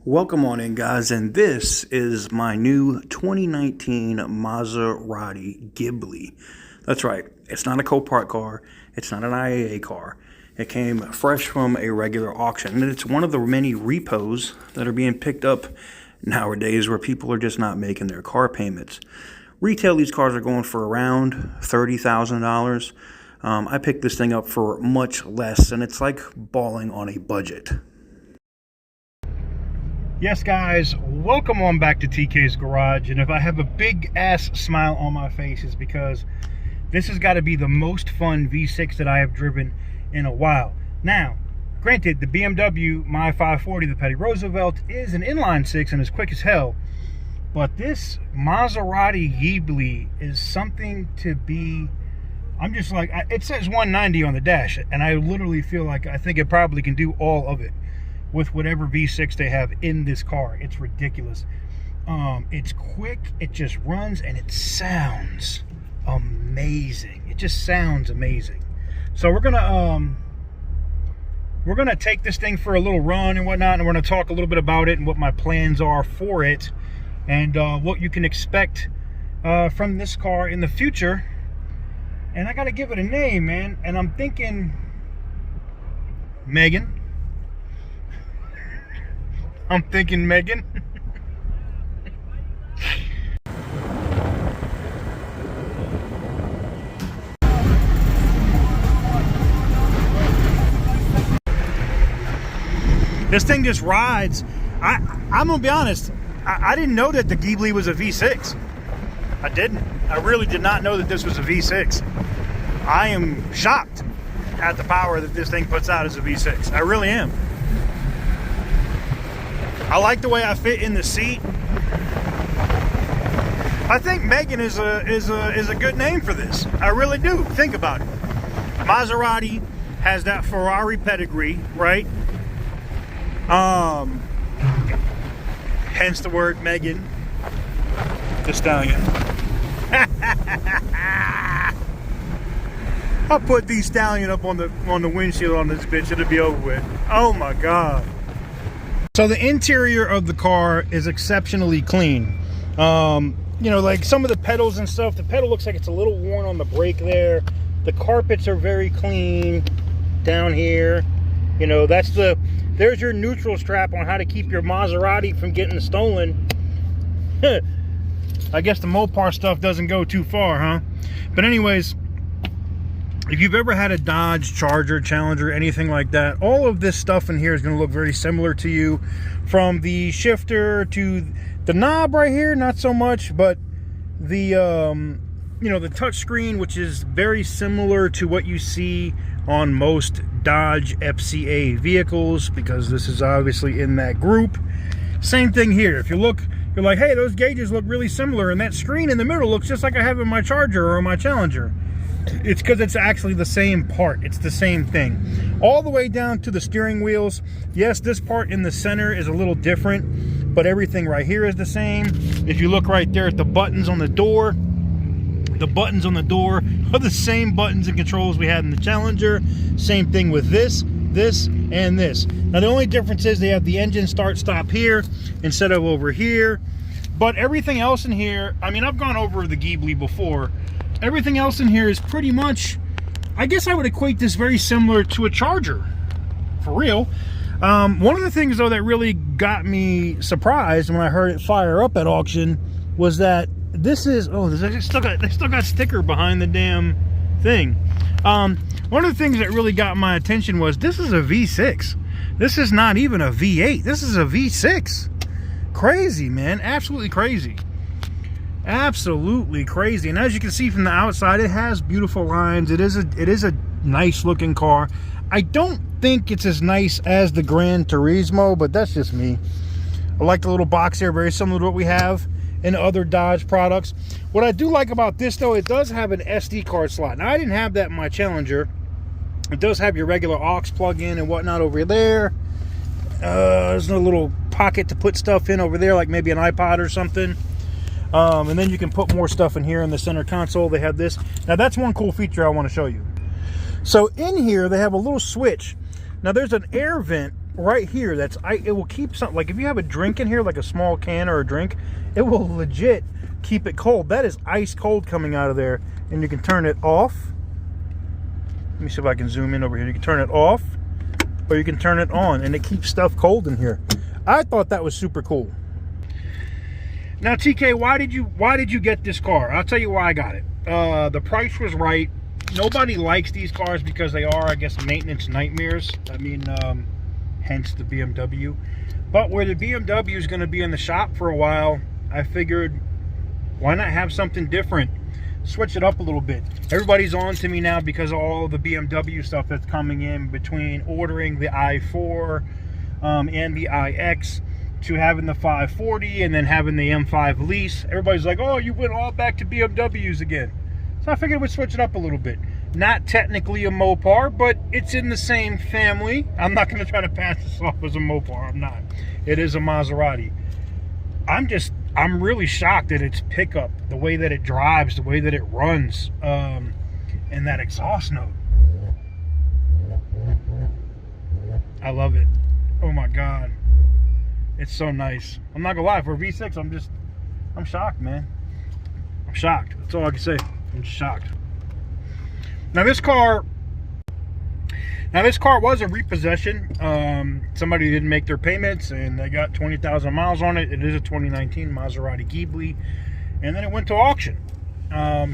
Welcome on in, guys, and this is my new 2019 Maserati Ghibli. That's right, it's not a Copart car, it's not an IAA car. It came fresh from a regular auction, and it's one of the many repos that are being picked up nowadays where people are just not making their car payments. Retail, these cars are going for around $30,000. I picked this thing up for much less, and it's like balling on a budget. Yes, guys, welcome on back to TK's Garage. And if I have a big ass smile on my face, it's because this has got to be the most fun V6 that I have driven in a while. Now, granted, the BMW My 540, the Petty Roosevelt, is an inline six and is quick as hell, but this Maserati Ghibli is something to be. I'm just like, it says 190 on the dash, and I literally feel like I think it probably can do all of it with whatever V6 they have in this car. It's ridiculous. It's quick, it just runs, and it sounds amazing. It just sounds amazing. So we're gonna take this thing for a little run and whatnot, and we're gonna talk a little bit about it and what my plans are for it, and what you can expect from this car in the future. And I gotta give it a name, man, and I'm thinking Megan. I'm thinking Megan. This thing just rides. I'm gonna be honest, I didn't know that the Ghibli was a V6. I didn't. I really did not know that this was a V6. I am shocked at the power that this thing puts out as a V6. I really am. I like the way I fit in the seat. I think Megan is a good name for this. I really do. Think about it. Maserati has that Ferrari pedigree, right? Hence the word Megan Thee Stallion. I'll put the stallion up on the windshield on this bitch. It'll be over with. Oh my god. So the interior of the car is exceptionally clean. You know, like some of the pedals and stuff, the pedal looks like it's a little worn on the brake there. The carpets are very clean down here. You know, there's your neutral strap on how to keep your Maserati from getting stolen. I guess the Mopar stuff doesn't go too far, huh? But anyways, if you've ever had a Dodge Charger, Challenger, anything like that, all of this stuff in here is going to look very similar to you. From the shifter to the knob right here, not so much, but the you know, the touch screen, which is very similar to what you see on most Dodge FCA vehicles, because this is obviously in that group. Same thing here. If you look, you're like, hey, those gauges look really similar, and that screen in the middle looks just like I have in my Charger or my Challenger. It's because it's actually the same part. It's the same thing. All the way down to the steering wheels. Yes, this part in the center is a little different, but everything right here is the same. If you look right there at the buttons on the door are the same buttons and controls we had in the Challenger. Same thing with this, and this. Now the only difference is they have the engine start stop here instead of over here. But everything else in here, I mean, I've gone over the Ghibli before. Everything else in here is pretty much, I guess I would equate this very similar to a Charger, for real. One of the things though that really got me surprised when I heard it fire up at auction was that this is, oh, they still got sticker behind the damn thing. One of the things that really got my attention was this is a V6. This is not even a V8. This is a V6. Crazy, man. Absolutely crazy. Absolutely crazy. And as you can see from the outside, it has beautiful lines. It is a nice looking car. I don't think it's as nice as the Gran Turismo, but that's just me. I like the little box here, very similar to what we have in other Dodge products. What I do like about this though, it does have an SD card slot. Now I didn't have that in my Challenger. It does have your regular aux plug-in and whatnot over there. There's a little pocket to put stuff in over there, like maybe an iPod or something. And then you can put more stuff in here in the center console. They have this. Now that's one cool feature I want to show you. So in here they have a little switch. Now there's an air vent right here, it will keep something, like if you have a drink in here, like a small can or a drink, it will legit keep it cold. That is ice cold coming out of there. And you can turn it off. Let me see if I can zoom in over here. You can turn it off, or you can turn it on, and it keeps stuff cold in here. I thought that was super cool. Now, TK, why did you get this car? I'll tell you why I got it. The price was right. Nobody likes these cars because they are, I guess, maintenance nightmares. I mean, hence the BMW. But where the BMW is going to be in the shop for a while, I figured, why not have something different? Switch it up a little bit. Everybody's on to me now because of all the BMW stuff that's coming in between ordering the i4 and the iX to having the 540 and then having the M5 lease. Everybody's like, oh, you went all back to BMWs again. So I figured we'd switch it up a little bit. Not technically a Mopar, but it's in the same family. I'm not going to try to pass this off as a Mopar. I'm not. It is a Maserati. I'm really shocked at its pickup, the way that it drives, the way that it runs, and that exhaust note. I love it. Oh my God. It's so nice. I'm not gonna lie, for a V6, I'm shocked, man. I'm shocked. That's all I can say. I'm just shocked. Now this car was a repossession. Somebody didn't make their payments and they got 20,000 miles on it. It is a 2019 Maserati Ghibli, and then it went to auction.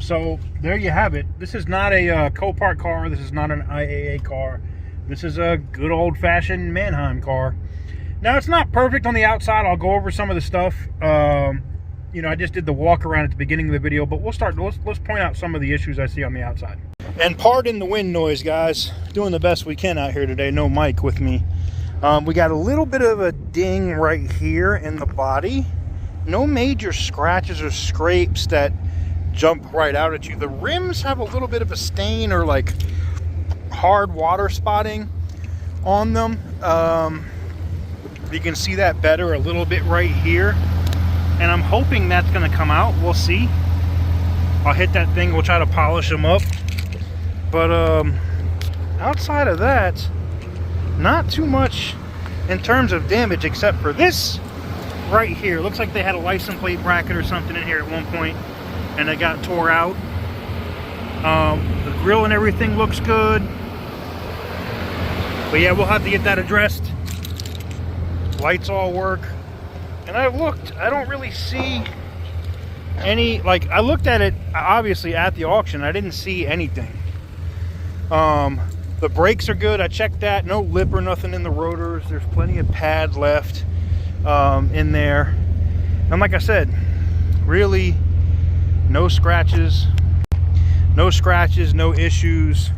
So there you have it. This is not a Copart car. This is not an IAA car. This is a good old-fashioned Mannheim car. Now, it's not perfect on the outside. I'll go over some of the stuff. You know, I just did the walk around at the beginning of the video, but let's point out some of the issues I see on the outside. And pardon the wind noise, guys. Doing the best we can out here today. No mic with me. We got a little bit of a ding right here in the body. No major scratches or scrapes that jump right out at you. The rims have a little bit of a stain or like hard water spotting on them. You can see that better a little bit right here. And I'm hoping that's going to come out. We'll see. I'll hit that thing. We'll try to polish them up. But outside of that, not too much in terms of damage, except for this right here. Looks like they had a license plate bracket or something in here at one point, and it got tore out. The grill and everything looks good. But yeah, we'll have to get that addressed. Lights all work. And I've looked, I don't really see any, like, I looked at it obviously at the auction. I didn't see anything. The brakes are good. I checked that. No lip or nothing in the rotors. There's plenty of pad left in there. And like I said, really no scratches, no issues,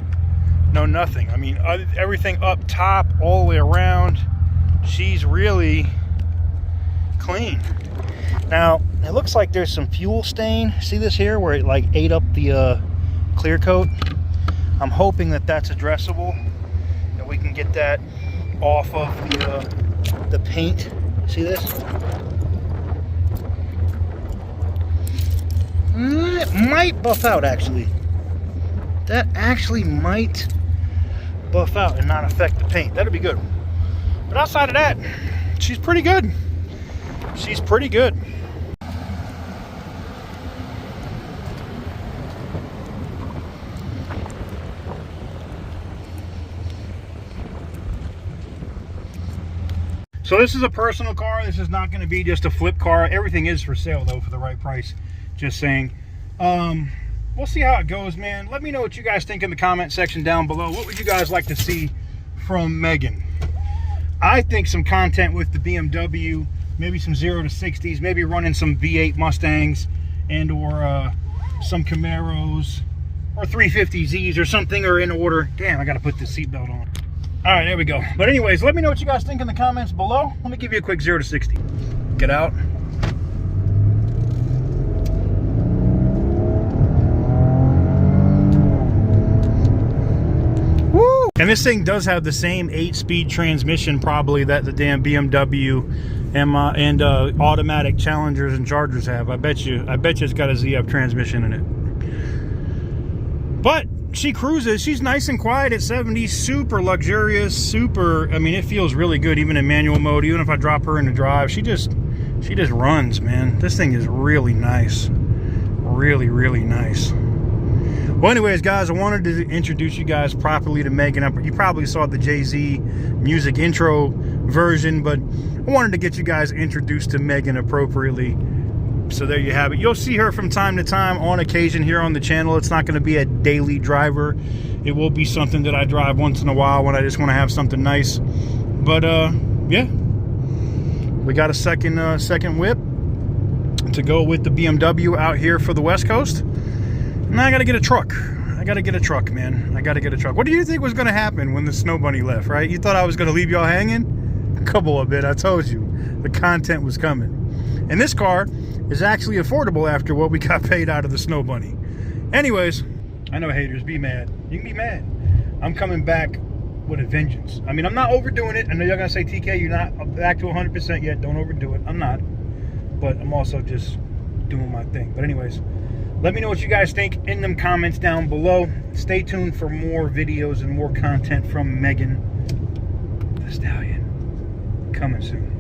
no nothing. I mean, everything up top, all the way around, she's really clean. Now, it looks like there's some fuel stain. See this here where it like ate up the clear coat? I'm hoping that that's addressable, that we can get that off of the paint. See this? It might buff out, actually. That actually might buff out and not affect the paint. That'd be good. But outside of that, she's pretty good. She's pretty good. So this is a personal car. This is not going to be just a flip car. Everything is for sale, though, for the right price. Just saying. We'll see how it goes, man. Let me know what you guys think in the comment section down below. What would you guys like to see from Megan? I think some content with the BMW, maybe some 0 to 60s, maybe running some V8 Mustangs and or some Camaros or 350Zs or something, or in order. Damn, I got to put this seatbelt on. All right, there we go. But anyways, let me know what you guys think in the comments below. Let me give you a quick 0 to 60. Get out. Woo! And this thing does have the same 8-speed transmission probably that the damn BMW and automatic Challengers and Chargers have. I bet you it's got a ZF transmission in it. But she cruises. She's nice and quiet at 70, super luxurious, super, I mean, it feels really good even in manual mode. Even if I drop her into drive, she just runs, man. This thing is really nice. Really, really nice. Well, anyways, guys, I wanted to introduce you guys properly to Megan. You probably saw the Jay-Z music intro version, but I wanted to get you guys introduced to Megan appropriately. So there you have it. You'll see her from time to time on occasion here on the channel. It's not going to be a daily driver. It will be something that I drive once in a while when I just want to have something nice. But yeah, we got a second whip to go with the BMW out here for the West Coast. And I got to get a truck. I got to get a truck, man. I got to get a truck. What do you think was going to happen when the Snow Bunny left, right? You thought I was going to leave y'all hanging? A couple of bit. I told you. The content was coming. And this car is actually affordable after what we got paid out of the Snow Bunny. Anyways, I know haters, be mad. You can be mad. I'm coming back with a vengeance. I mean, I'm not overdoing it. I know y'all gonna say, TK, you're not back to 100% yet. Don't overdo it. I'm not. But I'm also just doing my thing. But anyways, let me know what you guys think in them comments down below. Stay tuned for more videos and more content from Megan Thee Stallion. Coming soon.